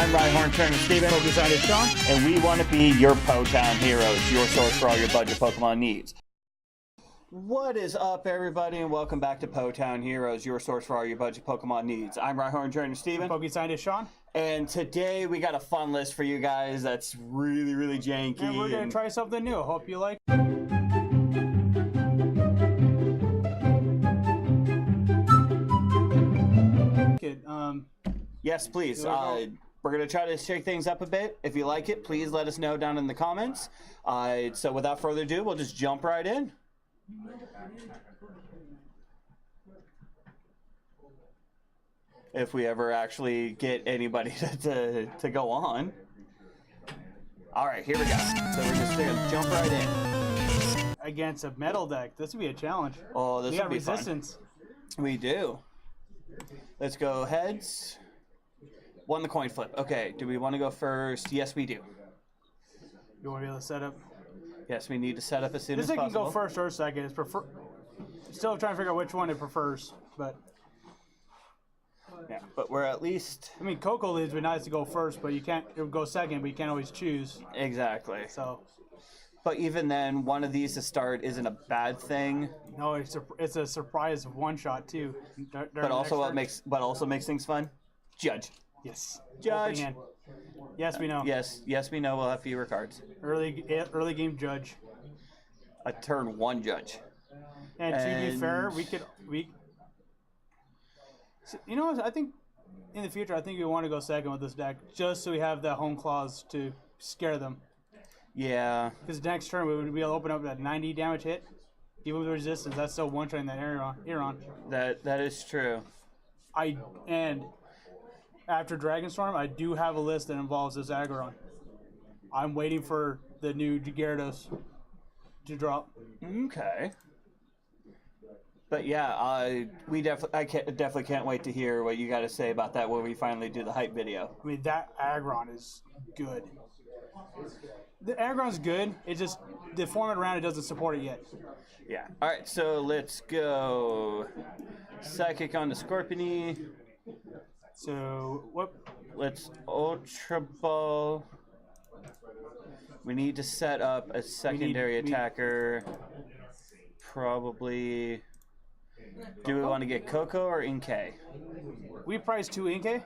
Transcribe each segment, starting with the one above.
I'm Rhyhorn, Turner Steven. Focus on it, Sean. And we want to be your Po-Town heroes, your source for all your budget Pokemon needs. What is up, everybody, and welcome back to Po-Town Heroes, your source for all your budget Pokemon needs. I'm Rhyhorn, Turner Steven. Focus Scientist Sean. And today we got a fun list for you guys that's really janky. And we're going to try something new. Hope you like. Yes, please. We're going to try to shake things up a bit. If you like it, please let us know down in the comments. So without further ado, we'll just jump right in. If we ever actually get anybody to go on. All right, here we go. So we're just going to jump right in. Against a metal deck. This would be a challenge. Oh, this would be resistance. Fun. We do. Let's go heads. Won the coin flip. Okay, do we want to go first? Yes, we do. You want to be able to set up? Yes, we need to set up as soon as possible. possible. This thing can go first or second. It's still trying to figure out which one it prefers, but... Yeah, but we're at least... I mean, Koko leads would be nice to go first, but you can't go second, but you can't always choose. Exactly. So... But even then, one of these to start isn't a bad thing. No, it's a surprise one-shot, too. But also makes things fun? Judge. Yes. Judge. Yes, we know. Yes, we know. We'll have fewer cards. Early game judge. A turn one judge. And to be fair, you know, I think in the future, I think we want to go second with this deck, just so we have that home clause to scare them. Yeah. Because next turn we would be able to open up that 90 damage hit, even with resistance. That's still one-shotting that Aeron. That is true. And after Dragonstorm, I do have a list that involves this Aggron. I'm waiting for the new Gyarados to drop. Okay. But yeah, I definitely can't wait to hear what you got to say about that when we finally do the hype video. I mean, that Aggron is good. The Aggron's good. It's just the format around it doesn't support it yet. Yeah. All right, so let's go Psychic on the Scorpiony. So what? Let's Ultra Ball. We need to set up a secondary attacker. Probably. Do we want to get Koko or Inkay? We priced 2 Inkay?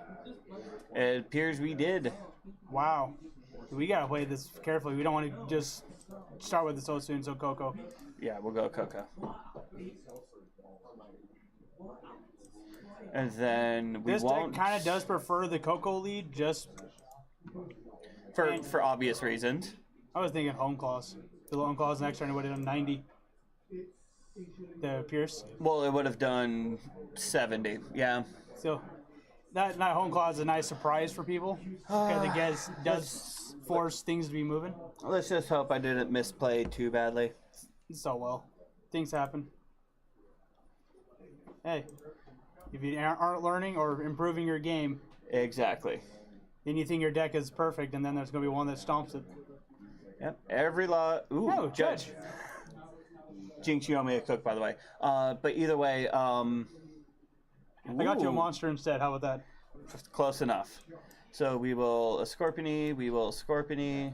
It appears we did. Wow. We gotta play this carefully. We don't want to just start with it so soon. So Koko. Yeah, we'll go Koko. And then this deck kind of does prefer the Koko lead, just for obvious reasons. I was thinking home clause. The home clause next turn would have done 90. The Pierce. Well, it would have done 70. Yeah. So that home clause is a nice surprise for people because it does force things to be moving. Let's just hope I didn't misplay too badly. So well, things happen. Hey. If you aren't learning or improving your game, exactly, then you think your deck is perfect, and then there's going to be one that stomps it. Yep. Every lot. Ooh, oh, Judge. Jinx, you owe me a cook, by the way. But either way, I got you a monster instead. How about that? Close enough. So we will Scorpiony. We will Scorpiony.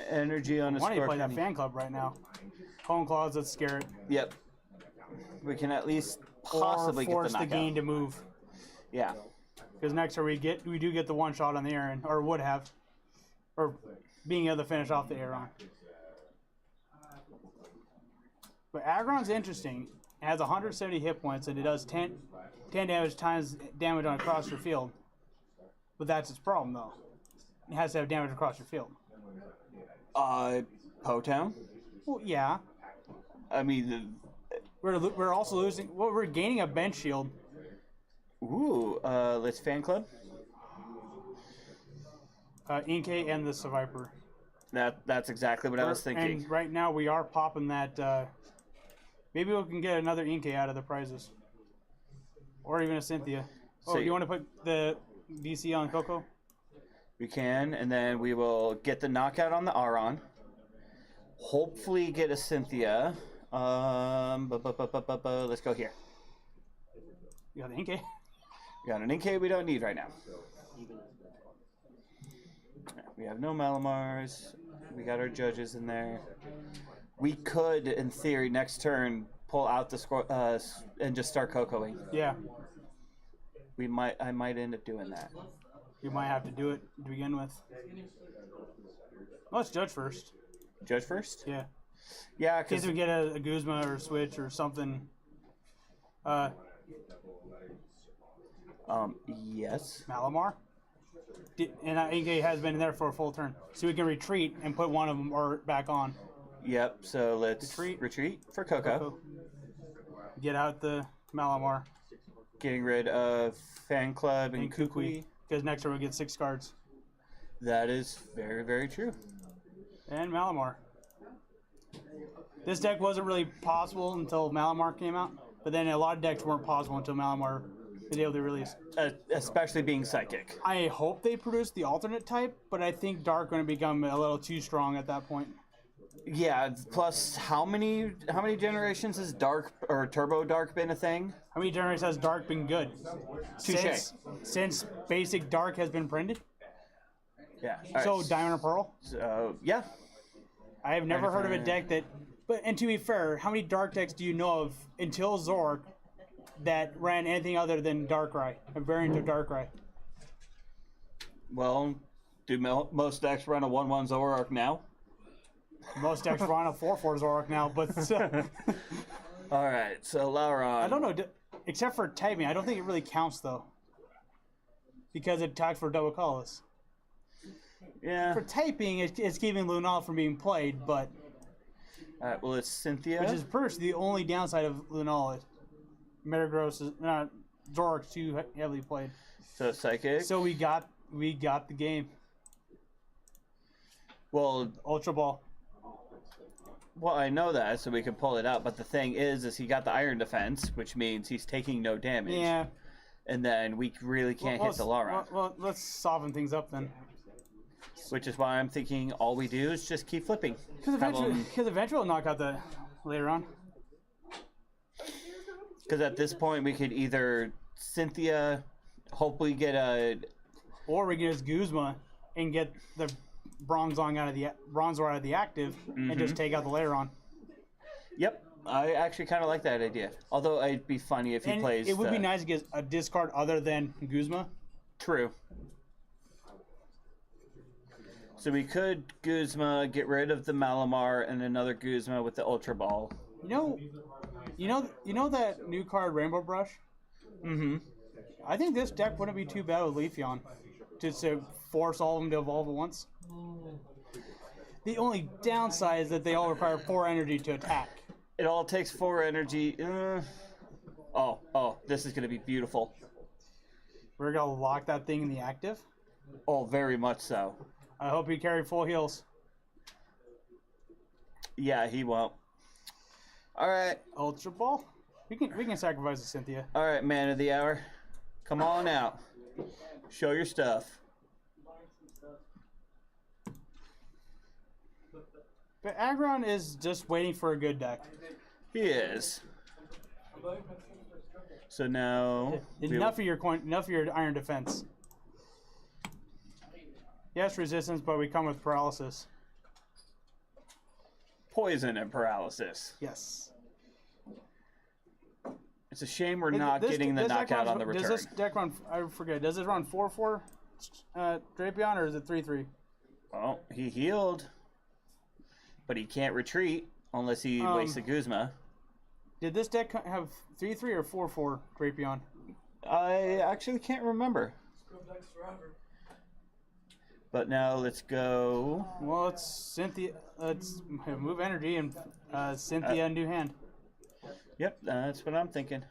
Energy on a Scorpiony. Why don't you play that fan club right now? Home clause, let's scare it. Yep. We can at least possibly get the knockout. Force the game to move. Yeah. Because next turn we do get the one shot on the Aeron, or would have, or being able to finish off the Aeron. But Aggron's interesting. It has 170 hit points and it does 10 damage times damage on across your field. But that's its problem though. It has to have damage across your field. Po-Town? Well, yeah. I mean. We're also losing. Well, we're gaining a bench shield. Ooh, let's fan club. Inkay and the sviper. That's exactly what I was thinking. And right now we are popping that. Maybe we can get another Inkay out of the prizes, or even a Cynthia. Oh, so you want to put the DC on Koko? We can, and then we will get the knockout on the Aeron. Hopefully, get a Cynthia. Let's go here. You got the Inkay? Got an NK we don't need right now. We have no Malamars. We got our judges in there. We could, in theory, next turn pull out the and just start Kokoing. Yeah. I might end up doing that. You might have to do it to begin with. Let's judge first. Judge first? Yeah. Yeah, in case we get a Guzma or a switch or something. Yes. Malamar. And NK has been in there for a full turn. So we can retreat and put one of them back on. Yep, so let's retreat for Koko. Get out the Malamar. Getting rid of Fan Club and Kukui. Because next turn we get 6 cards. That is very, very true. And Malamar. This deck wasn't really possible until Malamar came out. But then a lot of decks weren't possible until Malamar was able to release. Especially being Psychic. I hope they produce the alternate type, but I think Dark going to become a little too strong at that point. Yeah, plus how many generations has Dark or Turbo Dark been a thing? How many generations has Dark been good? Since basic Dark has been printed? Yeah. So Diamond or Pearl? So yeah. I have never heard of a deck that and to be fair, how many Dark decks do you know of until Zork that ran anything other than Darkrai, a variant of Darkrai? Well, do most decks run a 1/1 Zoroark now? Most decks run a 4/4 Zoroark now, but all right, so Lauron. I don't know, except for typing. I don't think it really counts though, because it attacks for double colorless. Yeah. For typing, it's keeping Lunala from being played, but. All right, well, it's Cynthia, which is the only downside of Lunala. Metagross is Zoroark's too heavily played. So Psychic. So we got the game. Well, Ultra Ball. Well, I know that, so we can pull it out. But the thing is he got the Iron Defense, which means he's taking no damage. Yeah. And then we really can't hit the Lauron. Well, let's soften things up then. Which is why I'm thinking all we do is just keep flipping. Because eventually we'll knock out the later on. Because at this point we could either Cynthia, hopefully get a... Or we can just Guzma and get the Bronzor out of the active and just take out the Lateron. Yep. I actually kind of like that idea. Although it'd be funny if he plays... It would be nice to get a discard other than Guzma. True. So we could Guzma, get rid of the Malamar, and another Guzma with the Ultra Ball. You know that new card Rainbow Brush? Mm-hmm. I think this deck wouldn't be too bad with Leafeon. Just to force all of them to evolve at once. The only downside is that they all require 4 energy to attack. It all takes 4 energy. Oh, this is going to be beautiful. We're going to lock that thing in the active? Oh, very much so. I hope he carried full heals. Yeah, he won't. All right. Ultra Ball? We can sacrifice the Cynthia. All right, man of the hour. Come on out. Show your stuff. But Aggron is just waiting for a good deck. He is. So now enough of your Iron Defense. Yes, resistance, but we come with paralysis. Poison and paralysis. Yes. It's a shame we're not getting the knockout on the return. Does this deck run? I forget. Does it run 4/4 Drapion or is it 3/3? Well, he healed, but he can't retreat unless he wastes a Guzma. Did this deck have 3/3 or 4/4 Drapion? I actually can't remember. But now let's go. Well, it's Cynthia. Let's move energy and Cynthia new hand. Yep, that's what I'm thinking.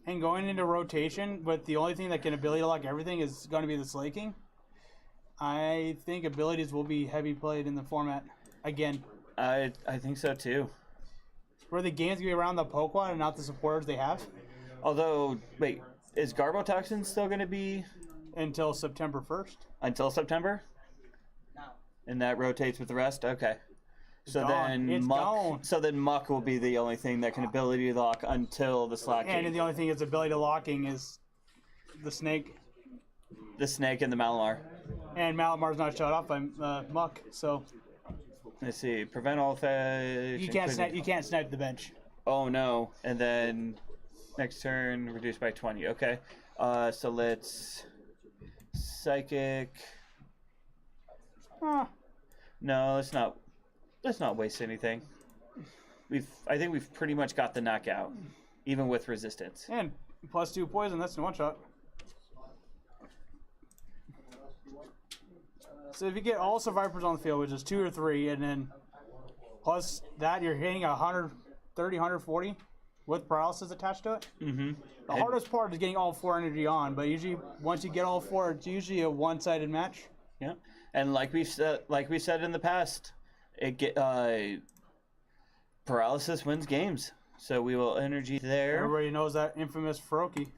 And going into rotation, but the only thing that can ability lock everything is going to be the Slaking. I think abilities will be heavy played in the format again. I think so too. Where the game's going to be around the Pokemon and not the supporters they have. Although, wait, is Garbotoxin still going to be... Until September 1st. Until September? No. And that rotates with the rest? Okay. So gone. It's gone. then Muck will be the only thing that can ability lock until the Slack. And the only thing that's ability to locking is the snake. The snake and the Malamar. And Malamar's not shut off by Muck, so Let's see. Prevent all effects. you can't snipe the bench. Oh no! And then next turn reduced by 20. Okay. So let's psychic. No, let's not waste anything. I think we've pretty much got the knockout, even with resistance. And +2 poison. That's in one shot. So if you get all Survivors on the field, which is 2 or 3, and then plus that, you're hitting 130, 140 with paralysis attached to it. Mm-hmm. The hardest part is getting all 4 energy on, but usually once you get all 4, it's usually a one-sided match. Yeah, and like we said in the past, paralysis wins games. So we will energy there. Everybody knows that infamous Feroki.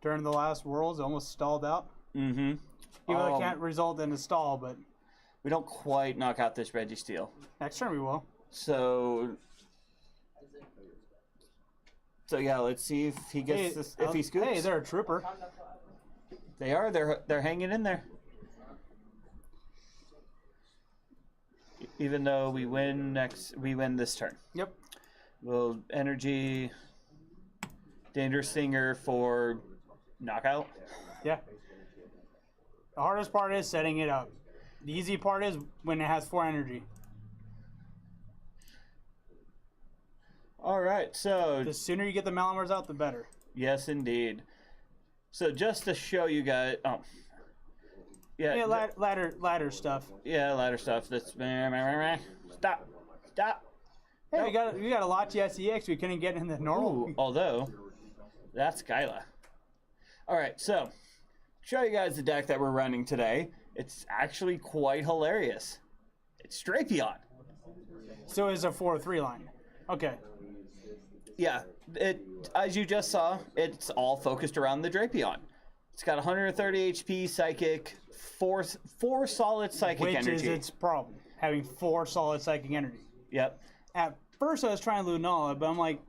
During the last Worlds, almost stalled out. Mm-hmm. Even though it can't result in a stall, but we don't quite knock out this Registeel. Next turn we will. So yeah, let's see if he gets this, if he scoops. Hey, they're a trooper. They are. They're hanging in there. Even though we win this turn. Yep. We'll energy Dangerous Stinger for knockout. Yeah. The hardest part is setting it up. The easy part is when it has 4 energy. All right, so The sooner you get the Malamars out, the better. Yes, indeed. So just to show you guys, Yeah, ladder stuff. Yeah, ladder stuff. That's stop. Hey, No. we got a Lachie SEX. We couldn't get in the normal. Ooh, although that's Skyla. All right, so show you guys the deck that we're running today. It's actually quite hilarious. It's Drapion. So it's a 4-3 line. Okay. Yeah, as you just saw, it's all focused around the Drapion. It's got 130 HP, psychic, four solid psychic energy. Which is its problem, having 4 solid psychic energy. Yep. At first I was trying Lunala, but I'm like,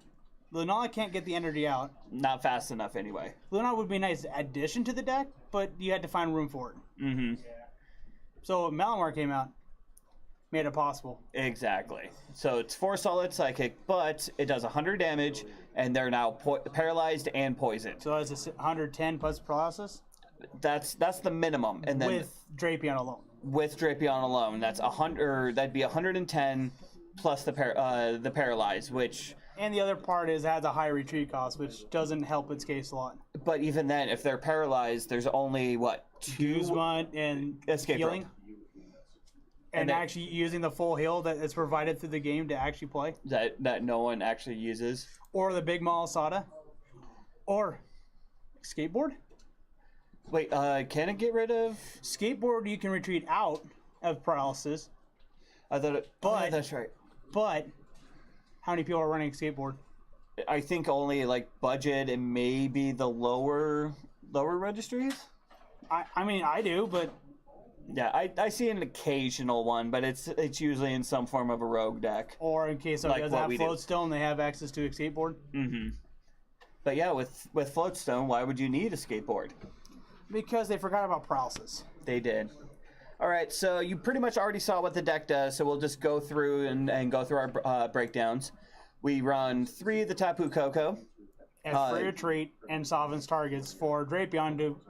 Lunala can't get the energy out. Not fast enough anyway. Lunala would be a nice addition to the deck, but you had to find room for it. Mm-hmm. So Malamar came out, made it possible. Exactly. So it's 4 solid psychic, but it does 100 damage, and they're now paralyzed and poisoned. So that's 110 plus paralysis? That's the minimum, and then With Drapion alone. With Drapion alone, that's 100. That'd be 110 plus the paralyzed, which. And the other part is it has a high retreat cost, which doesn't help its case a lot. But even then, if they're paralyzed, there's only what 2 Guzman and escape healing. rope. And then, actually using the full heal that is provided through the game to actually play. That no one actually uses. Or the Big Malasada. Or Skateboard. Wait, can it get rid of? Skateboard you can retreat out of paralysis. I thought it. But yeah, that's right. But how many people are running Skateboard? I think only like budget and maybe the lower registries. I mean I do, but Yeah, I see an occasional one, but it's usually in some form of a rogue deck. or in case somebody Like doesn't what we have do. Floatstone, they have access to a Skateboard. Mm-hmm. But yeah, with Floatstone, why would you need a skateboard? Because they forgot about paralysis. They did. All right, so you pretty much already saw what the deck does, so we'll just go through and go through our breakdowns. We run 3 of the Tapu Koko. As free retreat and Sovereign's targets for Drapion to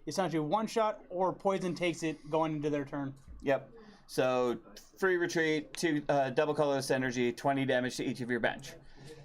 essentially one-shot or poison takes it going into their turn. Yep. So free retreat, 2 double colorless energy, 20 damage to each of your bench.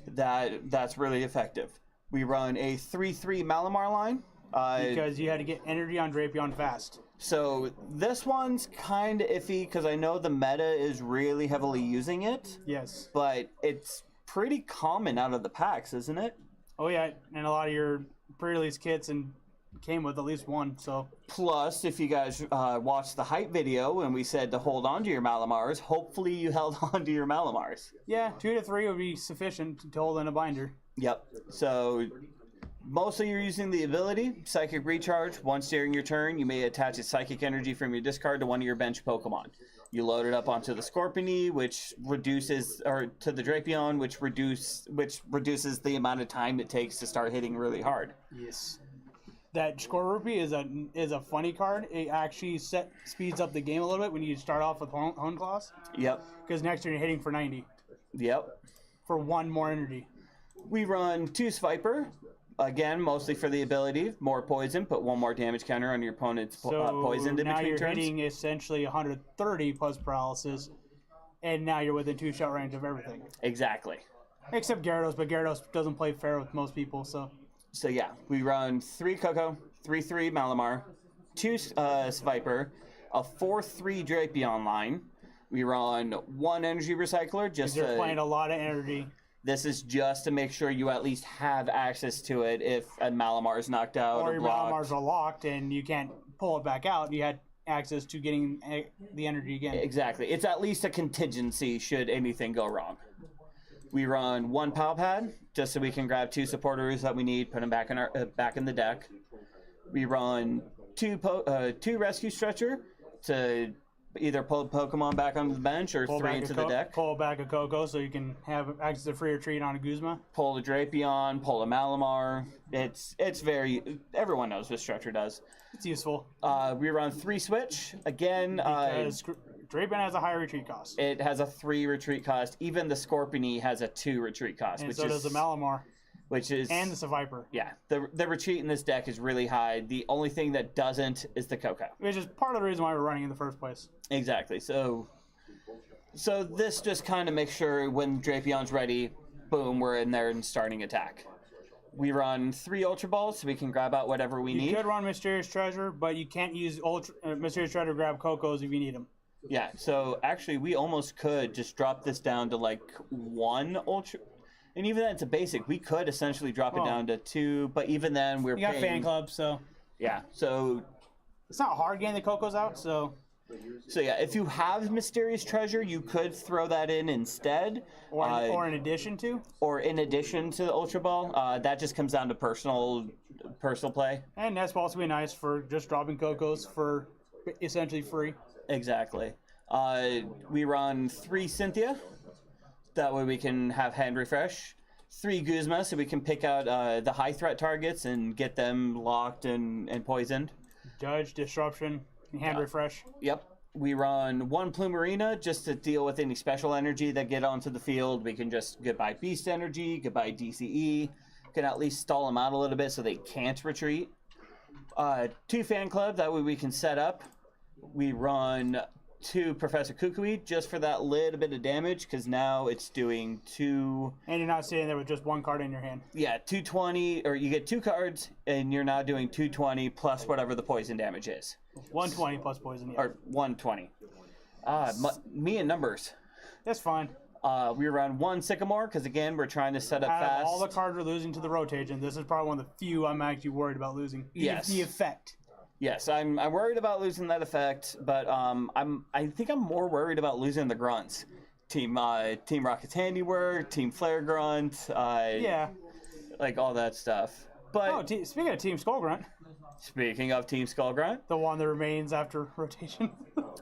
That's really effective. We run a 3/3 Malamar line. Because you had to get energy on Drapion fast. So this one's kind of iffy because I know the meta is really heavily using it, Yes. but it's pretty common out of the packs, isn't it? Oh yeah, and a lot of your pre-release kits and came with at least one. So Plus, if you guys watched the hype video and we said to hold on to your Malamars, hopefully you held on to your Malamars. yeah, 2 to 3 would be sufficient to hold in a binder. Yep. So Mostly you're using the ability, Psychic Recharge. Once during your turn, you may attach a Psychic Energy from your discard to one of your bench Pokemon. You load it up onto the Scorpion, which reduces, or to the Drapion, which reduces the amount of time it takes to start hitting really hard. Yes. That Scorpion is a funny card. It actually speeds up the game a little bit when you start off with Hone Claws. Yep. Because next turn you're hitting for 90. Yep. For 1 more energy. We run 2 Sviper. Again, mostly for the ability. More poison, put 1 more damage counter on your opponent's poisoned in between turns. Now you're hitting essentially 130 plus paralysis, and now you're within 2-shot range of everything. Exactly. Except Gyarados, but Gyarados doesn't play fair with most people, so... So yeah, we run 3 Koko, 3/3 Malamar, 2 Sviper, a 4/3 Drapion line. We run 1 Energy Recycler just you're playing a lot of energy. This is just to make sure you at least have access to it if a Malamar is knocked out or your blocked. Malamars are locked and you can't pull it back out. You had access to getting the energy again. Exactly. It's at least a contingency should anything go wrong. We run 1 Pal Pad just so we can grab 2 supporters that we need, put them back in the deck. We run 2 Rescue Stretcher to either pull Pokemon back onto the bench or 3 into the deck. Pull back a Koko so you can have access to free retreat on a Guzma. Pull a Drapion, pull a Malamar. It's very... Everyone knows what Stretcher does. It's useful. We run 3 Switch. Again... Because Drapion has a high retreat cost. It has a 3 retreat cost. Even the Scorpion has a 2 retreat cost. And so does the Malamar. Which is... And the Sviper. Yeah. The retreat in this deck is really high. The only thing that doesn't is the Koko. Which is part of the reason why we're running in the first place. Exactly. So this just kind of makes sure when Drapion's ready, boom, we're in there and starting attack. We run 3 Ultra Balls so we can grab out whatever we need. You could run Mysterious Treasure, but you can't use Mysterious Treasure to grab Kokos if you need them. Yeah, so actually we almost could just drop this down to like 1 Ultra... And even then, it's a basic. We could essentially drop it down to 2, but even then, we're paying... You got fan club, so... Yeah, so... It's not hard getting the Kokos out, so... So yeah, if you have Mysterious Treasure, you could throw that in instead. Or in addition to? Or in addition to the Ultra Ball. That just comes down to personal play. And that's also be nice for just dropping Kokos for essentially free. Exactly. We run 3 Cynthia. That way we can have hand refresh. 3 Guzma so we can pick out the high threat targets and get them locked and poisoned. Judge, Disruption, hand refresh. Yep. We run 1 Plumerina just to deal with any special energy that get onto the field. We can just goodbye Beast Energy, goodbye DCE. Can at least stall them out a little bit so they can't retreat. 2 Fan Club, that way we can set up. We run 2 Professor Kukui just for that little bit of damage because now it's doing 2. And you're not sitting there with just 1 card in your hand. Yeah, 220, or you get 2 cards and you're now doing 220 plus whatever the poison damage is. 120 plus poison, yeah. Or 120. Me and numbers. That's fine. We run 1 Sycamore because again we're trying to set up fast. All the cards we're losing to the rotation. This is probably one of the few I'm actually worried about losing. Yes. The effect. Yes, I'm worried about losing that effect, but I think I'm more worried about losing the grunts. Team Rocket's Handiwork, Team Flare Grunt, yeah, like all that stuff. But speaking of Team Skull Grunt. Speaking of Team Skull Grunt, the one that remains after rotation.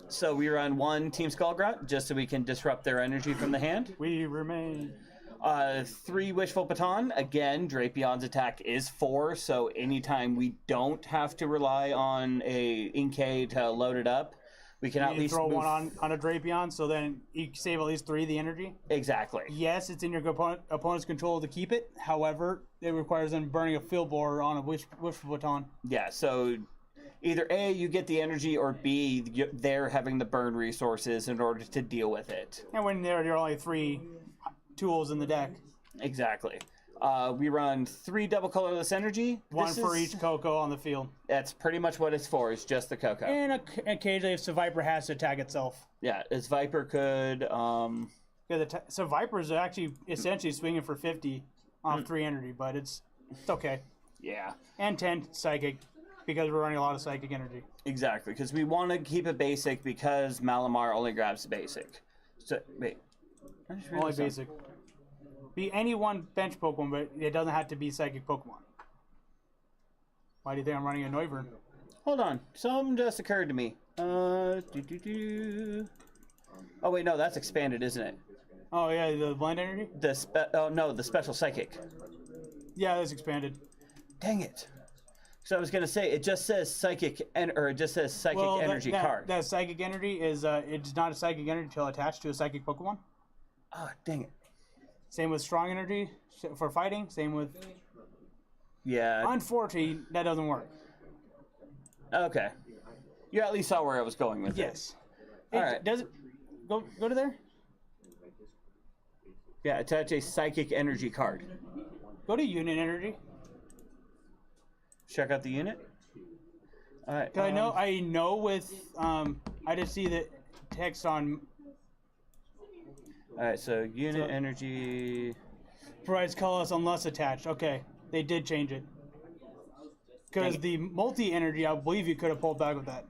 So we run 1 Team Skull Grunt just so we can disrupt their energy from the hand. We remain. 3 Wishful Baton. Again, Drapion's attack is 4, so anytime we don't have to rely on a Inkay to load it up, we can at least throw one on a Drapion, so then you save at least 3 of the energy. Exactly. Yes, it's in your opponent's control to keep it. However, it requires them burning a field bore on a Wishful Baton. Yeah, so either A, you get the energy, or B, they're having to burn resources in order to deal with it. And when there are only 3 tools in the deck. Exactly. We run 3 double colorless energy. 1 for each Koko on the field. That's pretty much what it's for, is just the Koko. And occasionally if Sviper has to attack itself. Yeah, Sviper could... So Viper's actually essentially swinging for 50 off 3 energy, but it's okay. Yeah. And 10 Psychic, because we're running a lot of Psychic energy. Exactly, because we want to keep it basic because Malamar only grabs basic. So, wait. Only basic. Be any one bench Pokemon, but it doesn't have to be Psychic Pokemon. Why do you think I'm running a Noivern? Hold on. Something just occurred to me. Oh, wait, no, that's expanded, isn't it? Oh, yeah, the blind energy? The special psychic. Yeah, that's expanded. Dang it. So I was going to say, it just says psychic, or it just says psychic energy card. That psychic energy is, it's not a psychic energy until attached to a psychic Pokemon. Oh, dang it. Same with strong energy for fighting. Same with... Yeah. Unfortunately, that doesn't work. Okay. You at least saw where I was going with it. Yes. All right. Does it... Go to there? Yeah, attach a psychic energy card. Go to unit energy. Check out the unit. All right. I know with I just see the text on. All right, so unit energy Provides colorless unless attached. Okay, they did change it. Because the multi-energy, I believe you could have pulled back with that.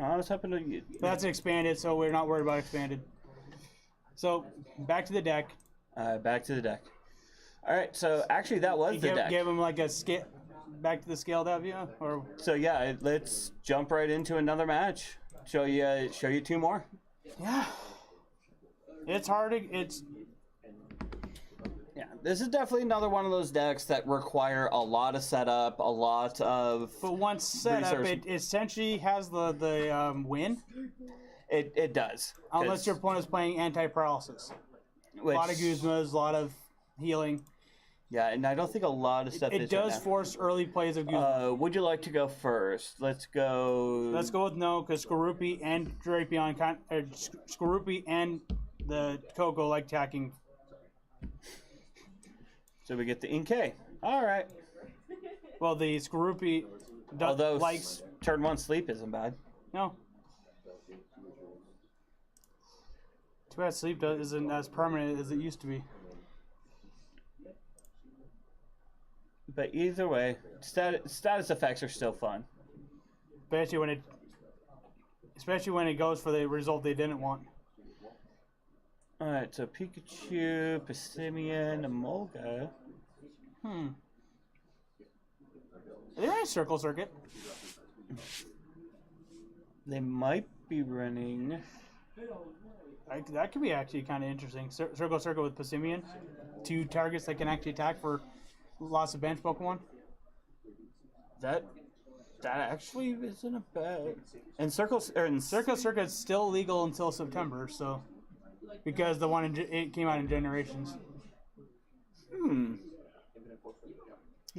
I was hoping to. But that's expanded, so we're not worried about expanded. So back to the deck. Back to the deck. All right, so actually that was the deck. Give him like a skip. Back to the scaled out view, or so yeah. Let's jump right into another match. Show you two more. Yeah. It's hard to. It's. Yeah, this is definitely another one of those decks that require a lot of setup, a lot of. But once set up, it essentially has the win. It does. Unless your opponent is playing anti-paralysis. A lot of Guzmas, a lot of healing. Yeah, and I don't think a lot of stuff is. It does force early plays of Guzma. Would you like to go first? Let's go with no, because Skorupi and Drapion, Skorupi and the Koko like attacking. So we get the Inkay. All right. Well, the Skorupi likes turn one sleep isn't bad. No. Too bad sleep isn't as permanent as it used to be. But either way, status effects are still fun. Especially when it goes for the result they didn't want. All right, so Pikachu, Passimian, Emolga. Are they running Circle Circuit? They might be running. That could be actually kind of interesting. Circle Circuit with Passimian. 2 targets that can actually attack for lots of bench Pokemon. That actually isn't a bad. And Circle Circuit is still legal until September, so because the one it came out in Generations. You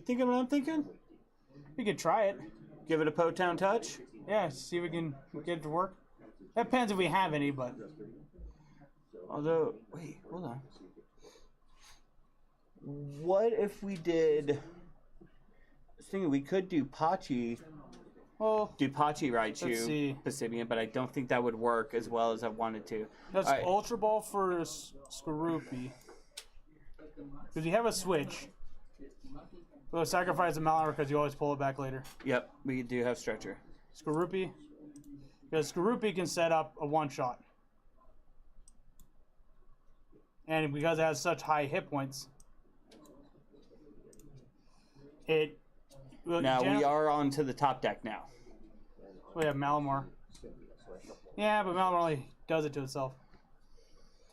thinking what I'm thinking? We could try it. Give it a Po-Town touch. Yeah, see if we can get it to work. That depends if we have any, but. Although, wait, hold on. What if we did? I was thinking we could do Pachi. Well, do Pachi Raichu, Passimian, but I don't think that would work as well as I wanted to. That's Ultra Ball for Skorupi. Because you have a switch. We'll sacrifice a Malamar because you always pull it back later. Yep, we do have Stretcher. Skorupi. Because Skorupi can set up a one-shot. And because it has such high hit points, now we are on to the top deck now. We have Malamar. Yeah, but Malamar only does it to itself.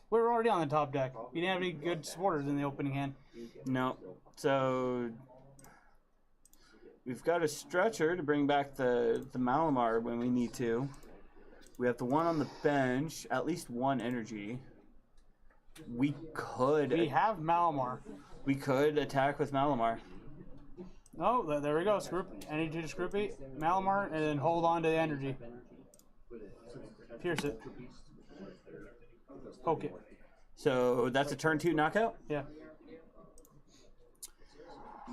We were already on the top deck. You didn't have any good supporters in the opening hand. No. So we've got a Stretcher to bring back the Malamar when we need to. We have the one on the bench, at least one energy. We have Malamar. We could attack with Malamar. Oh, there we go. Energy to Skorupi, Malamar, and then hold on to the energy. Pierce it. Poke it. So that's a turn 2 knockout? Yeah.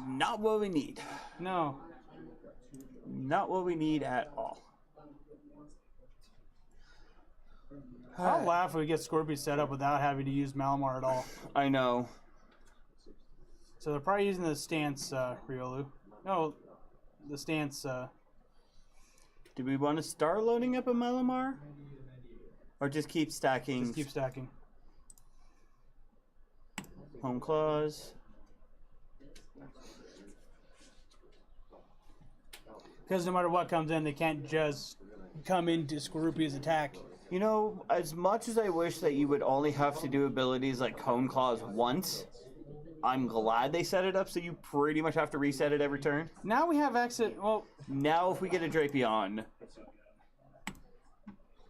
Not what we need. No. Not what we need at all. I'll laugh if we get Skorupi set up without having to use Malamar at all. I know. So they're probably using the stance, Riolu. No, the stance. Do we want to start loading up a Malamar? Or just keep stacking? Just keep stacking. Home Claws. Because no matter what comes in, they can't just come into Skorupi's attack. You know, as much as I wish that you would only have to do abilities like Hone Claws once, I'm glad they set it up so you pretty much have to reset it every turn. Now we have exit. Well, now if we get a Drapion,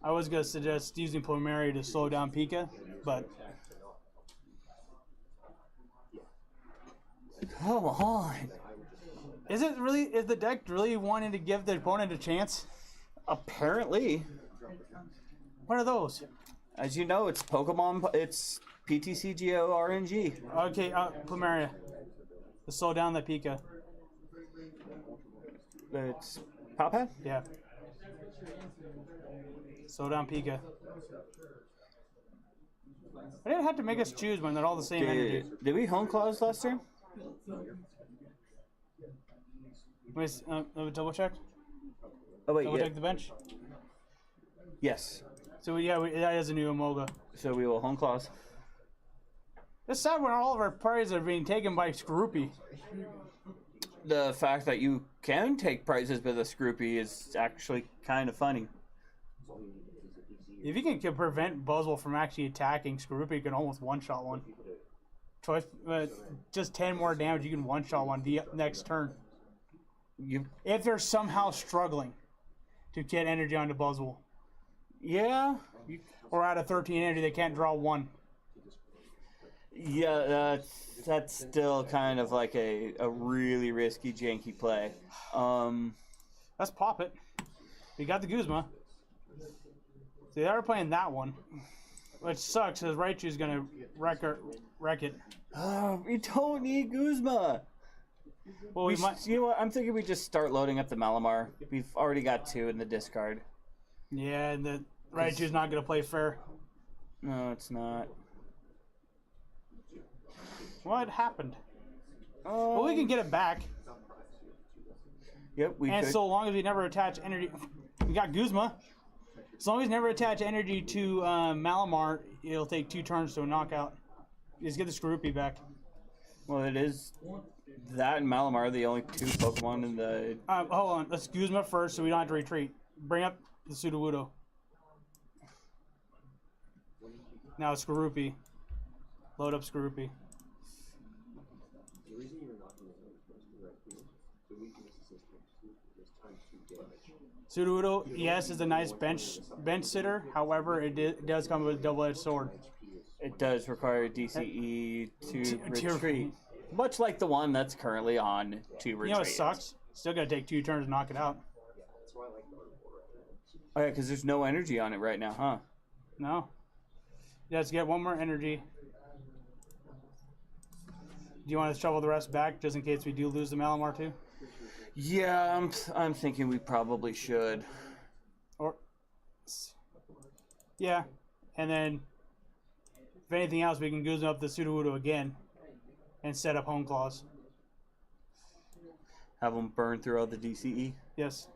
I was going to suggest using Plumeria to slow down Pika, but... Come on. Is the deck really wanting to give the opponent a chance? Apparently. What are those? As you know, it's Pokemon, it's PTCGO RNG. Okay, Plumeria. To slow down the Pika. It's Papa? Yeah. Slow down Pika. I didn't have to make us choose when they're all the same energy. Did we Hone Claws last turn? Wait, let me double check. Oh wait, Double check the bench. Yes. So yeah, that is a new Amoga. So we will Hone Claws. It's sad when all of our prizes are being taken by Skorupi. The fact that you can take prizes with a Scroopy is actually kind of funny. If you can prevent Buzzwole from actually attacking Skorupi, you can almost one-shot one. Choice, just 10 more damage, you can one-shot one the next turn. If they're somehow struggling to get energy onto Buzzwole. Yeah. Or out of 13 energy, they can't draw one. Yeah, that's still kind of like a really risky, janky play. Let's pop it. We got the Guzma. See, they were playing that one. Which sucks, because Raichu's going to wreck it. We don't need Guzma. Well, we might... You know what? I'm thinking we just start loading up the Malamar. We've already got 2 in the discard. Yeah, and the Raichu's not going to play fair. No, it's not. What happened? Well, we can get it back. Yep, we and could. so long as we never attach energy... We got Guzma. As long as we never attach energy to Malamar, it'll take 2 turns to a knockout. Just get the Skorupi back. Well, it is... That and Malamar are the only 2 Pokemon in the... Hold on. Let's Guzma first so we don't have to retreat. Bring up the Sudowoodo. Now Skorupi. Load up Skorupi. Sudowoodo, yes, is a nice bench sitter. However, it does come with a double-edged sword. It does require DCE to retreat. Much like the one that's currently on to retreat. You know what sucks? Still got to take 2 turns to knock it out. Oh yeah, because there's no energy on it right now, huh? No. You have to get 1 more energy. Do you want to shovel the rest back just in case we do lose the Malamar too? Yeah, I'm thinking we probably should. Or, yeah, and then if anything else, we can Guzma up the Sudowoodo again and set up Hone Claws. Have them burn through all the DCE. Yes,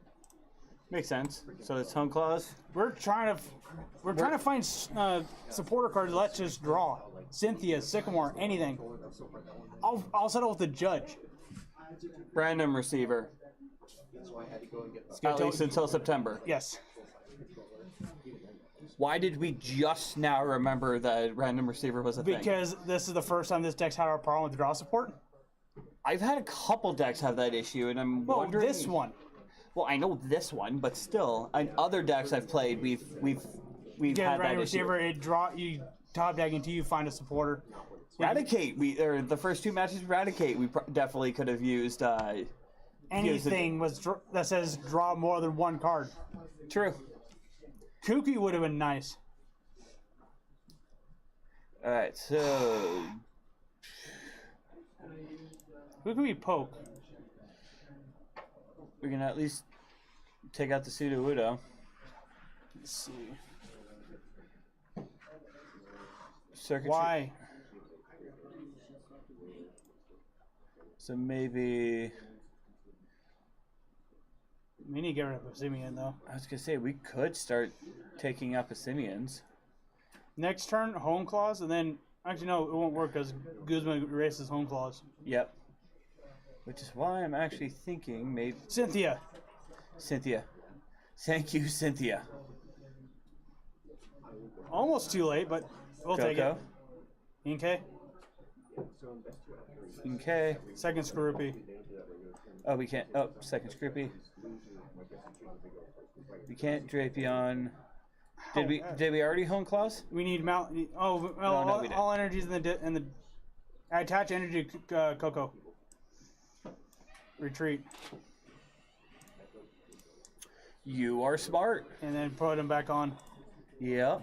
makes sense. So it's Hone Claws. We're trying to find supporter cards. Let's just draw Cynthia, Sycamore, anything. I'll settle with the Judge. Random receiver. At least until September. Yes. Why did we just now remember that random receiver was a thing? Because this is the first time this deck's had a problem with draw support. I've had a couple decks have that issue, and I'm wondering. This one. Well, I know this one, but still, in other decks I've played, we've had that receiver, issue. You top deck until you find a supporter. Eradicate. The first 2 matches, Eradicate. We definitely could have used. Anything that says draw more than 1 card. True. Kooky would have been nice. All right, so Who can we poke? we're gonna at least take out the Sudowoodo. Let's see. Circuitry. Why? So maybe. We need to get rid of Simeon, though. I was gonna say we could start taking up Assimians. Next turn, Home Claws, and then actually no, it won't work because Guzman erases Home Claws. Yep. Which is why I'm actually thinking maybe. Cynthia, Cynthia. Thank you, Cynthia. Almost too late, but we'll take it. Okay. Okay. Second Scroopy. Oh, we can't. Oh, second Scroopy. We can't Drapion. Did we already hone claws? We need mount. Oh, well, no, we didn't. all energies in the. I attach energy to Koko. Retreat. You are smart. And then put him back on. Yep.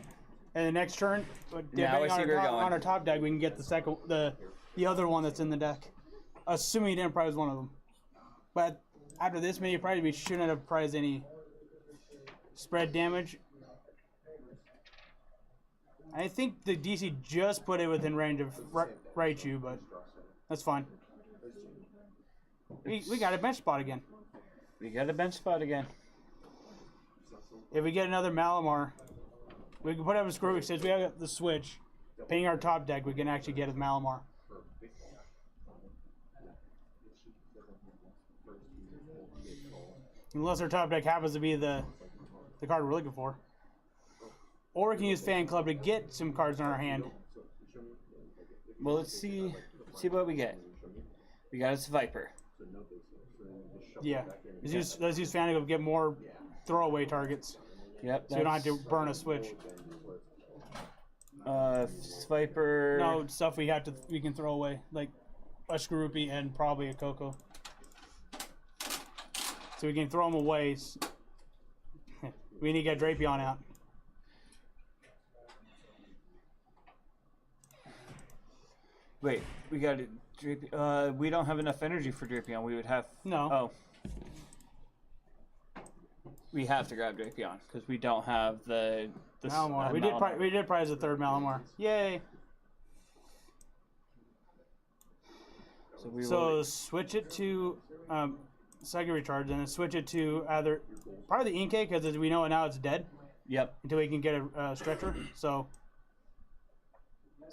And the next turn, Now I see where you're going. on our top deck, we can get the other one that's in the deck, assuming you didn't prize one of them. But after this many prize, we shouldn't have prized any spread damage. I think the DC just put it within range of Raichu, but that's fine. We got a bench spot again. We got a bench spot again. If we get another Malamar, we can put up a Scroopy. Since we have the switch, painting our top deck, we can actually get a Malamar. Unless our top deck happens to be the card we're looking for. Or we can use Fan Club to get some cards in our hand. Well, let's see what we get. We got a sviper. Yeah. Let's use Fan Club to get more throwaway targets. Yep. So we don't have to burn a switch. Sviper. No, stuff we can throw away. Like a Scroopy and probably a Koko. So we can throw them away. We need to get Drapion out. Wait, we got Drapion. We don't have enough energy for Drapion. We would have. No. Oh. We have to grab Drapion because we don't have the Malamar. We did prize the third Malamar. Yay! So switch it to second recharge, and then switch it to either probably the Inkay because as we know now it's dead. Yep. Until we can get a stretcher. So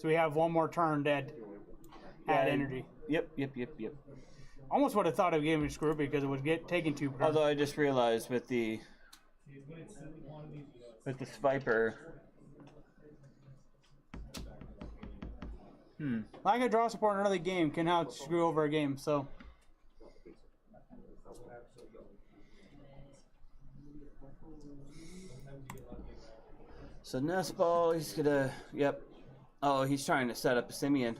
we have one more turn to add energy. Yep. Almost would have thought of giving Scroopy because it would get taken 2 per turn. Although I just realized with the Sviper. Lack of draw support in another game can now screw over a game, so. So Nest Ball, he's gonna, yep. Oh, he's trying to set up a Simian.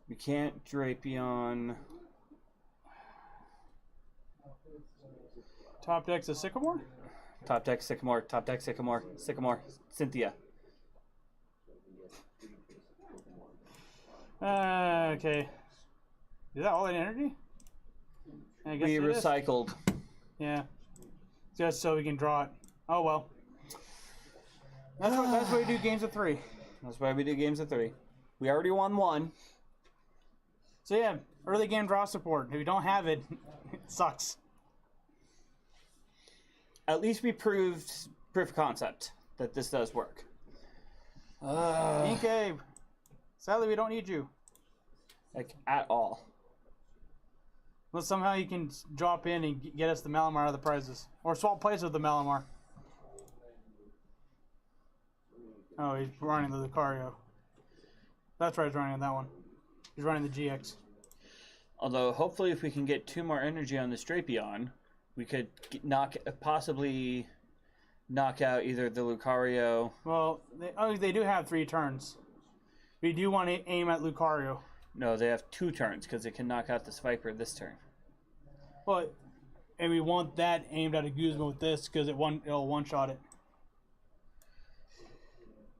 We can't Drapion. Top deck's a Sycamore? Top deck Sycamore, top deck Sycamore, Cynthia. Okay. Is that all that energy? I guess we recycled. Yeah. Just so we can draw it. Oh well. That's why we do games of 3. That's why we do games of 3. We already won 1. So yeah, early game draw support. If you don't have it, it sucks. At least we proved proof of concept that this does work. Inkay, sadly we don't need you. Like, at all. Well, somehow you can drop in and get us the Malamar out of the prizes. Or swap places with the Malamar. Oh, he's running the Lucario. That's right, he's running that one. He's running the GX. Although, hopefully if we can get 2 more energy on this Drapion, we could possibly knock out either the Lucario. Well, they do have 3 turns. We do want to aim at Lucario. No, they have 2 turns because they can knock out the Sviper this turn. Well, and we want that aimed at a Guzma with this because it'll one-shot it.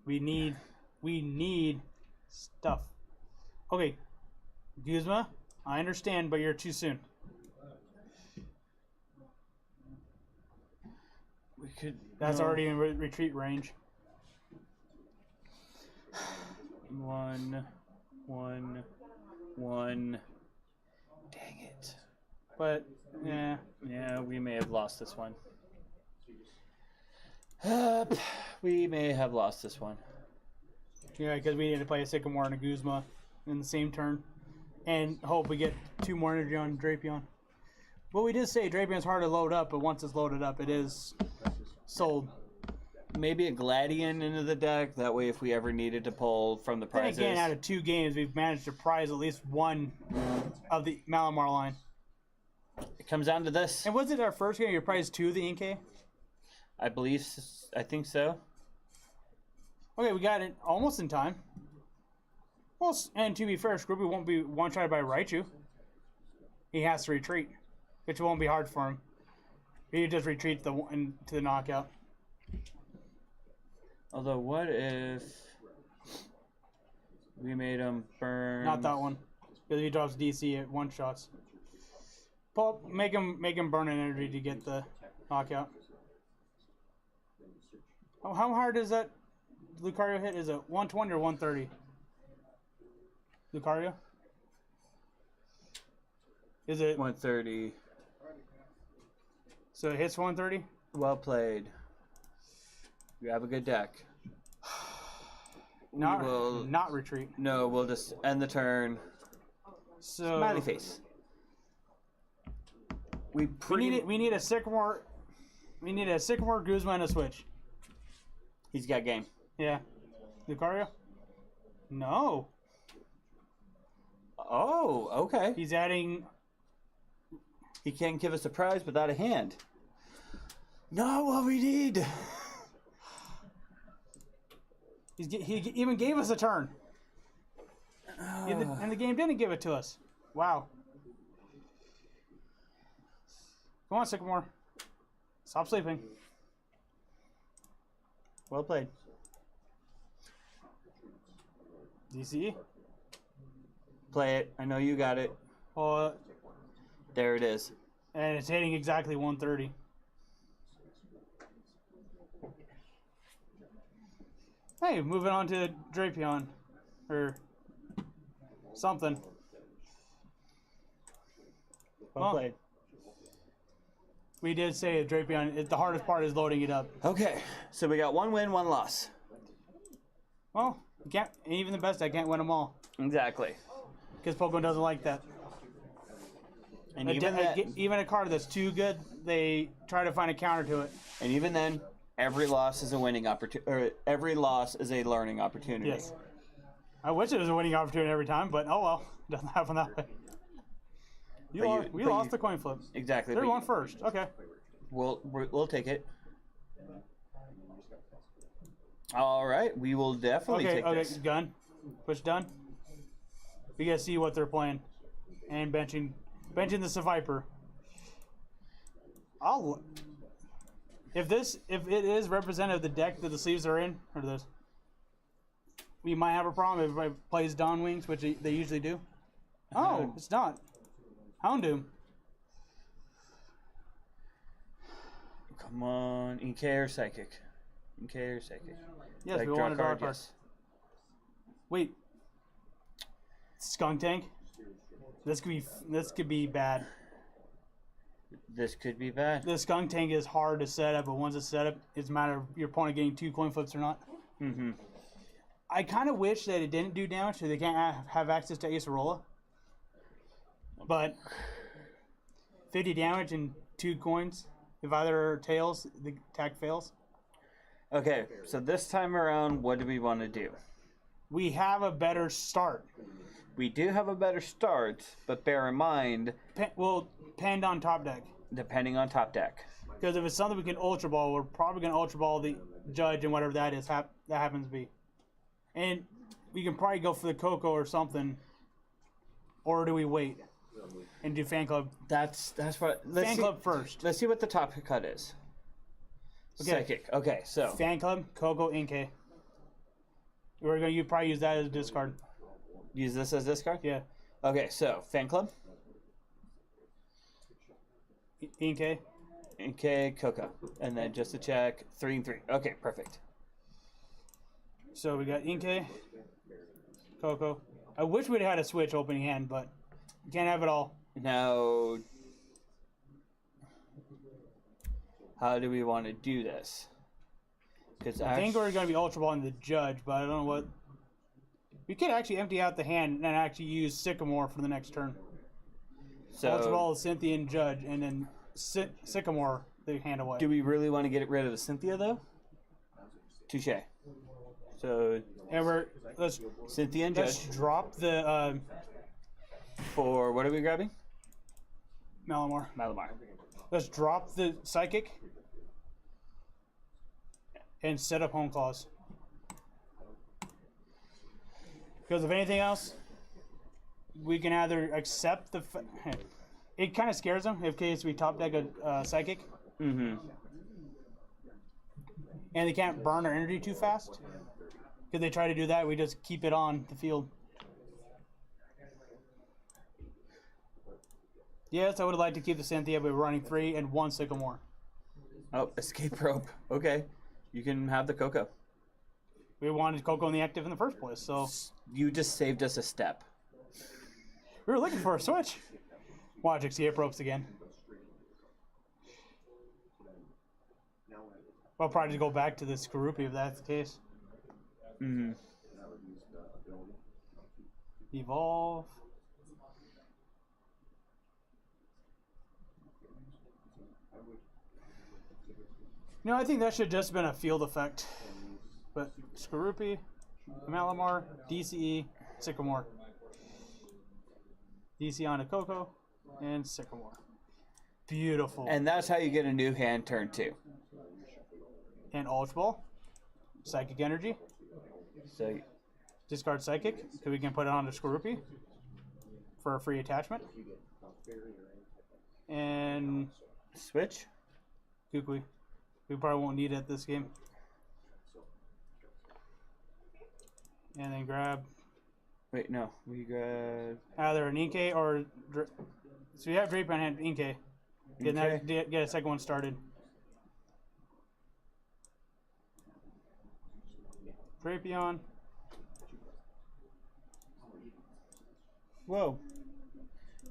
We need stuff. Okay, Guzma, I understand, but you're too soon. We could. That's already in retreat range. 1. Dang it. But yeah. Yeah, we may have lost this one. We may have lost this one. Yeah, because we need to play a Sycamore and a Guzma in the same turn. And hope we get 2 more energy on Drapion. Well, we did say Drapion's hard to load up, but once it's loaded up, it is sold. Maybe a Gladion into the deck. That way, if we ever needed to pull from the Then prizes. again, out of 2 games, we've managed to prize at least one of the Malamar line. It comes down to this. And was it our first game you prized 2 of the Inkay? I think so. Okay, we got it almost in time. Well, and to be fair, Scrooby won't be one-shot by Raichu. He has to retreat, which won't be hard for him. He just retreats to the knockout. Although, what if we made him burn? Not that one, because he drops DC at 1-shots. Make him burn an energy to get the knockout. Oh, how hard is that Lucario hit? Is it 120 or 130? Lucario? Is it 130? So it hits 130? Well played. You have a good deck. Not retreat. No, we'll just end the turn. So Smiley face. We need a Sycamore. We need a Sycamore, Guzma, and a Switch. He's got game. Yeah. Lucario? No. Oh, okay. He's adding. He can't give us a prize without a hand. Not what we need. He even gave us a turn. And the game didn't give it to us. Wow. Come on, Sycamore. Stop sleeping. Well played. DC? Play it. I know you got it. There it is. And it's hitting exactly 130. Hey, moving on to Drapion. Or something. Well played. We did say Drapion, the hardest part is loading it up. Okay, so we got 1 win, 1 loss. Well, you can't, even the best, I can't win them all. Exactly. Because Pokemon doesn't like that. And even a card that's too good, they try to find a counter to it. And even then, every loss is a winning opportunity, or every loss is a learning opportunity. Yes. I wish it was a winning opportunity every time, but oh well, doesn't happen that way. We lost the coin flip. Exactly. They're going first. Okay. We'll take it. All right, we will definitely take this. Okay, gun. Push done. We gotta see what they're playing, and benching the sviper. If it is representative of the deck that the sleeves are in, or this, we might have a problem if everybody plays Dawn Wings, which they usually do. Oh, it's not. Houndoom. Come on, EK or Psychic? EK or Psychic? Yes, like we want to draw a card, card. yes. Wait. Skunk Tank? This could be bad. This could be bad. The Skunk Tank is hard to set up, but once it's set up, it's a matter of your opponent getting 2 coin flips or not. Mm-hmm. I kind of wish that it didn't do damage so they can't have access to Acerola. But 50 damage and 2 coins. If either are tails, the attack fails. Okay, so this time around, what do we want to do? We have a better start. We do have a better start, but bear in mind... Depend on top deck. Depending on top deck. Because if it's something we can Ultra Ball, we're probably going to Ultra Ball the Judge and whatever that is, that happens to be. And we can probably go for the Koko or something. Or do we wait and do Fan Club? That's what... Fan Club first. Let's see what the top cut is. Okay. Psychic. Okay, so... Fan Club, Koko, Inkay. You probably use that as a discard. Use this as discard? Yeah. Okay, so Fan Club. Inkay. Inkay, Koko. And then just to check, 3 and 3. Okay, perfect. So we got Inkay, Koko. I wish we'd had a Switch opening hand, but you can't have it all. Now, how do we want to do this? Because I think we're going to be Ultra Balling the Judge, but I don't know what... We could actually empty out the hand and actually use Sycamore for the next turn. So Ultra Ball, Cynthia, and Judge, and then Sycamore they hand away. do we really want to get rid of the Cynthia though? Touche. So And let's Cynthia and let's Judge drop the for what are we grabbing? Malamar. Malamar. Let's drop the Psychic and set up Home Claws. Because if anything else, we can either accept the. It kind of scares them in case we top deck a Psychic. Mm-hmm. And they can't burn our energy too fast. Because they try to do that, we just keep it on the field. Yes, I would have liked to keep the Cynthia, but we're running 3 and 1 Sycamore. Oh, escape rope. Okay. You can have the Koko. We wanted Koko in the active in the first place, so You just saved us a step. we were looking for a switch. Watch, escape ropes again. I'll probably just go back to the Skorupi if that's the case. Mm-hmm. Evolve. No, I think that should have just been a field effect. But Skorupi, Malamar, DCE, Sycamore. DC on a Koko, and Sycamore. Beautiful. And that's how you get a new hand turn 2. And Ultra Ball. Psychic Energy. So Discard Psychic, so we can put it on to Skorupi for a free attachment. And switch. Kukui. We probably won't need it this game. And then grab Wait, no. We grab either an Inkay or... So we have Drapion and Inkay. Get a second one started. Drapion. Whoa.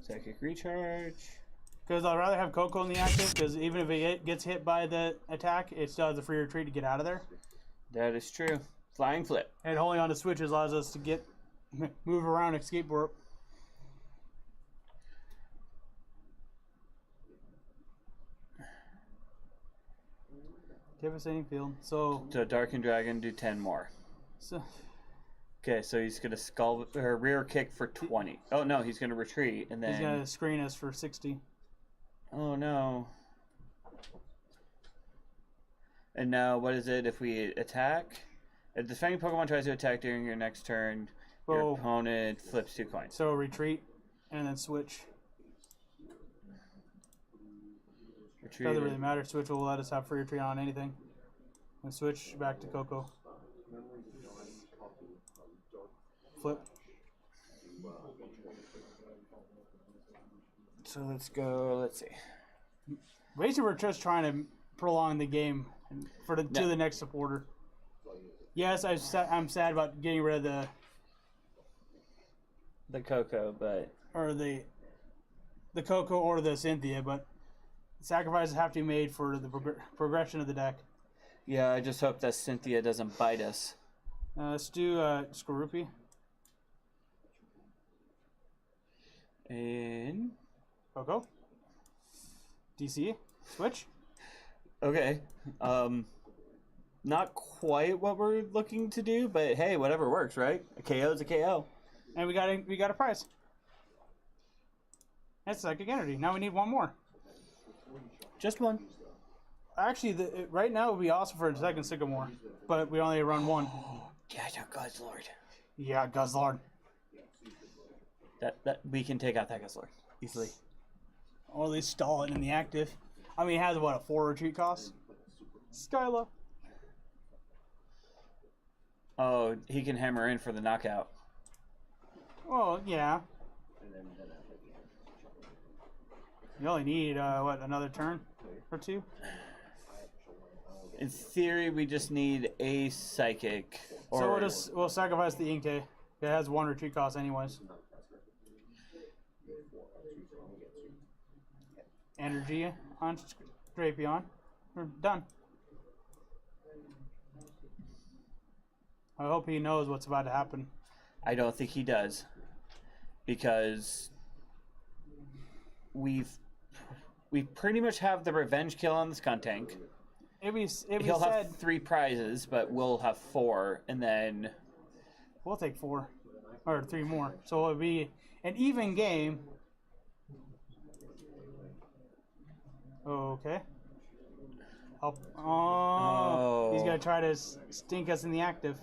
Psychic recharge. Because I'd rather have Koko in the active, because even if it gets hit by the attack, it still has a free retreat to get out of there. That is true. Flying flip. And holding on to switches allows us to move around, escape warp. Devastating field. So Dark and Dragon do 10 more. So Okay, so he's gonna skull or rear kick for 20. Oh no, he's gonna retreat and then. he's gonna screen us for 60. Oh no. And now, what is it if we attack? If the defending Pokemon tries to attack during your next turn, your Oh. opponent flips 2 coins. So retreat and then switch. Retreat. Doesn't really matter. Switch will let us have free retreat on anything. And switch back to Koko. Flip. So let's go. Let's see. Basically, we're just trying to prolong the game to the next supporter. Yes, I'm sad about getting rid of The Koko, but the Koko or the Cynthia, but sacrifices have to be made for the progression of the deck. yeah, I just hope that Cynthia doesn't bite us. Let's do Skorupi. And Koko. DC. Switch. okay, not quite what we're looking to do, but hey, whatever works, right? A KO is a KO. And we got a prize. That's Psychic Energy. Now we need one more. Just one. Actually, right now it would be awesome for a second Sycamore, but we only run one. Yeah, God's Lord. Yeah, Guzzlord. That we can take out that Guzzlord easily. Or at least stall it in the active. I mean, it has what, a 4 retreat cost? Skyla. Oh, he can hammer in for the knockout. Well, yeah. You only need, another turn or 2? In theory, we just need a psychic. Or So we'll sacrifice the Inkay. It has 1 retreat cost anyways. Energy on Drapion. We're done. I hope he knows what's about to happen. I don't think he does, because we pretty much have the revenge kill on the Skuntank. He'll have 3 prizes, but we'll have 4, and then we'll take 4 or 3 more. So it'll be an even game. Okay. Oh, he's gonna try to stink us in the active.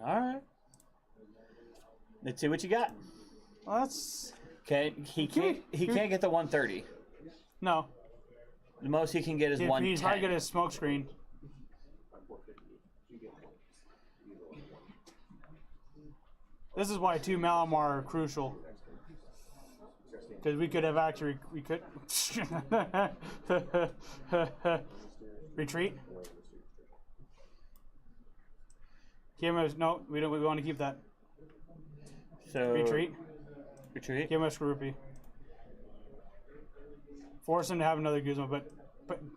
All right. Let's see what you got. Well, that's he can't get the 130. No. The most he can get is 110. He's probably get a smoke screen. This is why 2 malamar are crucial. Because we could have actually retreat. Cameras, no, we don't. We want to keep that. So retreat. Camera Scroopy. Force him to have another Guzma, but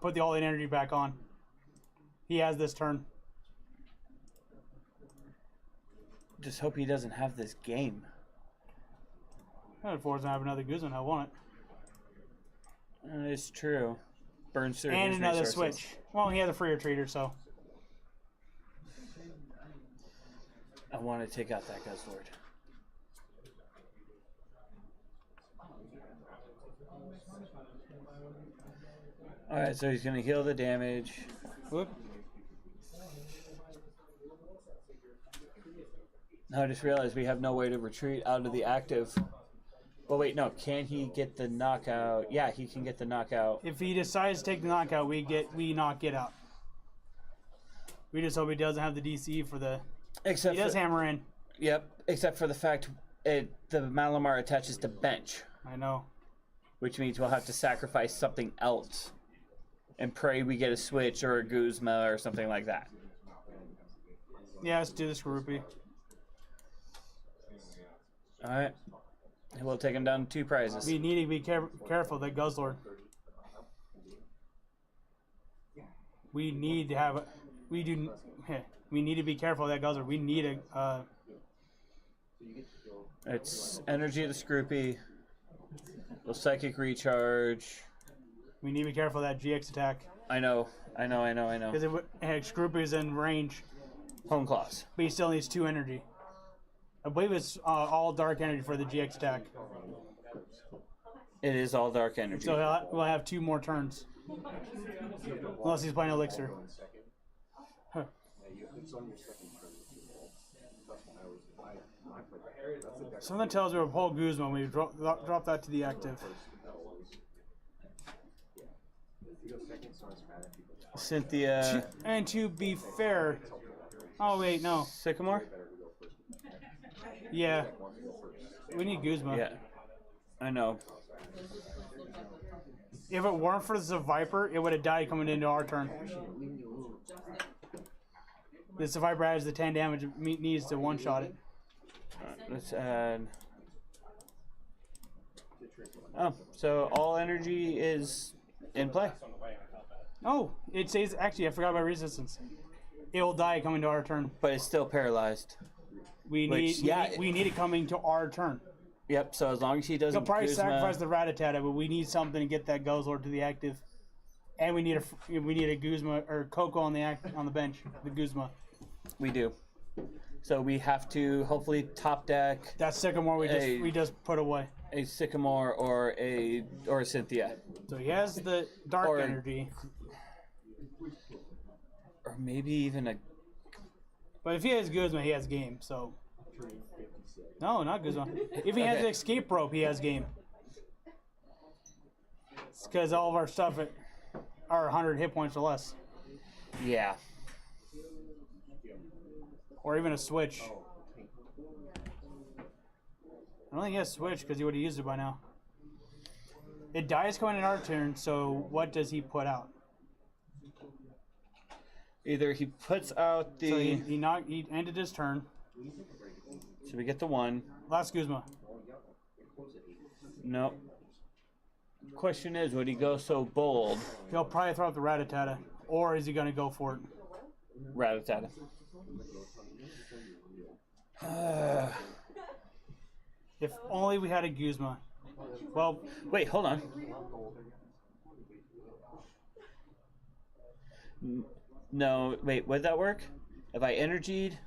put the all-in energy back on. He has this turn. Just hope he doesn't have this game. I'm gonna force him to have another Guzma. I want it. It's true. Burns through and his another resources. switch. Well, he has a free retreater, so. I want to take out that Guzzlord. Alright, so he's going to heal the damage. Whoop. Now I just realized we have no way to retreat out of the active. Well, wait, no. Can he get the knockout? Yeah, he can get the knockout. If he decides to take the knockout, we knock it out. We just hope he doesn't have the DC for the... Except he does hammer in. Yep, except for the fact the Malamar attaches to bench. I know. Which means we'll have to sacrifice something else. And pray we get a switch or a Guzma or something like that. Yeah, let's do this groupie. Alright. We'll take him down to 2 prizes. We need to be careful that Guzzlord. We need to have... We need to be careful of that Guzzlord. We need a... It's energy of the Scroopy. We'll psychic recharge. We need to be careful of that GX attack. I know. Because Scroopy is in range. Home claws. But he still needs 2 energy. I believe it's all dark energy for the GX attack. It is all dark energy. So we'll have 2 more turns. Unless he's playing Elixir. Huh. Something tells me we'll pull Guzma when we drop that to the active. Cynthia. And to be fair... Oh, wait, no. Sycamore? Yeah. We need Guzma. Yeah. I know. If it weren't for the Viper, it would have died coming into our turn. The Viper has the 10 damage it needs to one-shot it. Let's add... Oh, so all energy is in play. Oh, it says... Actually, I forgot about resistance. It will die coming to our turn. But it's still paralyzed. We need it coming to our turn. Yep, so as long as he doesn't... He'll probably sacrifice the Rattata, but we need something to get that Guzzlord to the active. And we need a Guzma or Koko on the bench, the Guzma. We do. So we have to hopefully top deck. That Sycamore we just put away. A Sycamore or a Cynthia. So he has the dark energy. Or maybe even a... But if he has Guzma, he has game, so... No, not Guzma. If he has an escape rope, he has game. It's because all of our stuff are 100 hit points or less. Yeah. Or even a switch. I don't think he has a switch because he would have used it by now. It dies coming in our turn, so what does he put out? Either he puts out the... So he ended his turn. So we get the 1. Last Guzma. Nope. Question is, would he go so bold? He'll probably throw out the Rattata. Or is he going to go for it? Rattata. If only we had a Guzma. Well, wait, hold on. No, wait, would that work? If I energied,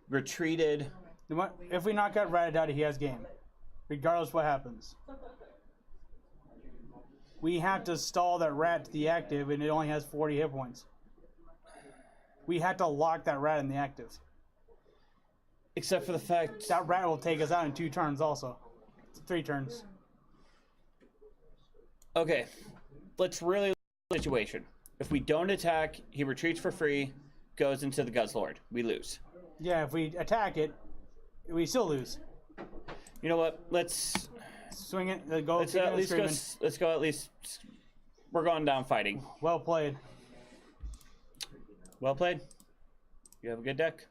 retreated... if we knock out Rattata, he has game. Regardless what happens. We have to stall that rat to the active, and it only has 40 hit points. We have to lock that rat in the active. Except for the fact... that rat will take us out in 2 turns also. 3 turns. Okay, let's really look at the situation. If we don't attack, he retreats for free, goes into the Guzzlord. We lose. Yeah, if we attack it, we still lose. You know what? Let's swing it. Go. Let's at least go. Let's go. At least we're going down fighting. Well played. Well played. You have a good deck.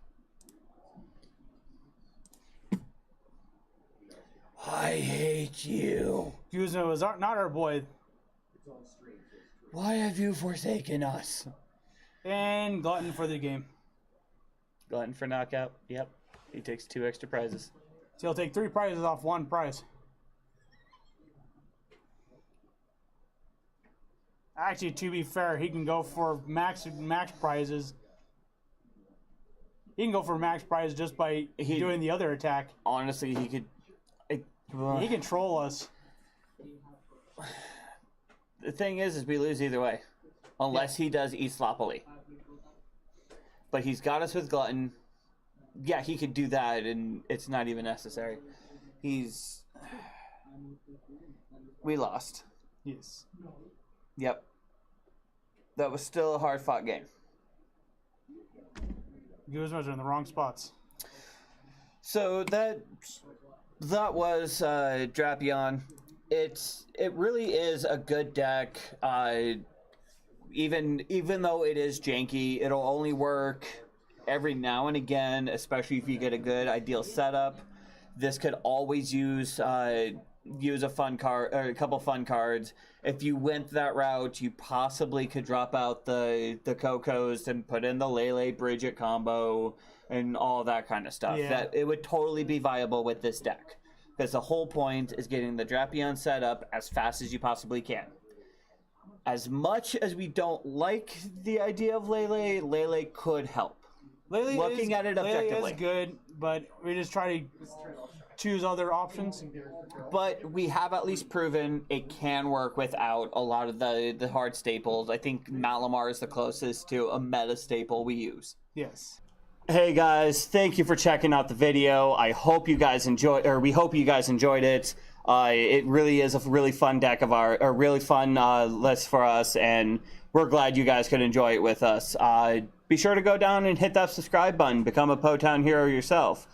I hate you. Guzma was not our boy. Why have you forsaken us? And Glutton for the game. Glutton for knockout. Yep. He takes 2 extra prizes. So he'll take 3 prizes off 1 prize. Actually, to be fair, he can go for max prizes. He can go for max prize just by doing the other attack. Honestly, he could... he can troll us. The thing is we lose either way. Unless he does eat sloppily. But he's got us with Glutton. Yeah, he could do that, and it's not even necessary. We lost. Yes. Yep. That was still a hard-fought game. Guzmas are in the wrong spots. So that was Drapion. It really is a good deck. Even though it is janky, it'll only work every now and again, especially if you get a good ideal setup. This could always use a fun card or a couple fun cards. If you went that route, you possibly could drop out the Kokos and put in the Lele Bridget combo and all that kind of stuff. Yeah. That it would totally be viable with this deck. Because the whole point is getting the Drapion set up as fast as you possibly can. As much as we don't like the idea of Lele could help. Looking at it objectively. Lele is good, but we just try to choose other options. But we have at least proven it can work without a lot of the hard staples. I think Malamar is the closest to a meta staple we use. Yes. Hey guys, thank you for checking out the video. I hope you guys we hope you guys enjoyed it. It really is a really fun deck of a really fun list for us, and we're glad you guys could enjoy it with us. Be sure to go down and hit that subscribe button, become a Potown hero yourself.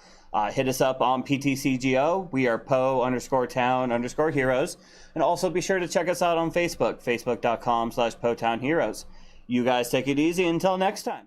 Hit us up on PTCGO. We are Po_Town_Heroes. And also be sure to check us out on Facebook, facebook.com/PotownHeroes. You guys take it easy until next time.